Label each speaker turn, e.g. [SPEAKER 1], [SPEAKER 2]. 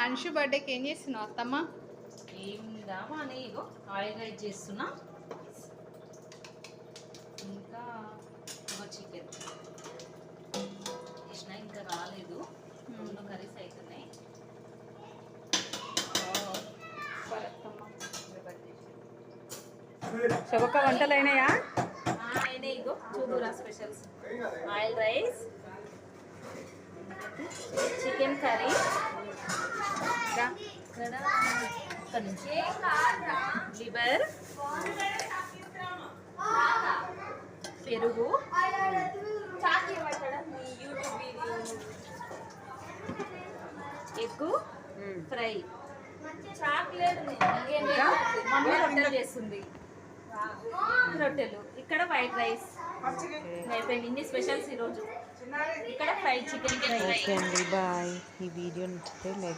[SPEAKER 1] అంశు బర్త్డేకి ఏం చేస్తున్నావు అత్తమ్మ?
[SPEAKER 2] ఏముందా అని ఇగో ఆయిల్ రైస్ చేస్తున్నా. ఇంకా ఇగో చికెన్ చేసిన, ఇంకా రాలేదు. 2 కర్రీస్ అవుతున్నాయి.
[SPEAKER 1] శుభక వంటలు అయినాయా?
[SPEAKER 2] అయినాయి. ఇగో చూడురా specials: oil rice, chicken curry, ఇక్కడ ఒక్క నుంచి లివర్, పెరుగు, ఎగ్ ఫ్రై, మమ్మీ రొట్టెలు చేస్తుంది. రొట్టెలు, ఇక్కడ వైట్ రైస్ అయిపోయింది. ఇన్ని స్పెషల్స్ ఈరోజు. ఇక్కడ ఫ్రైడ్ చికెన్ ఫ్రై.
[SPEAKER 3] ఓకే అండి, బాయ్. ఈ వీడియో నచ్చితే లైక్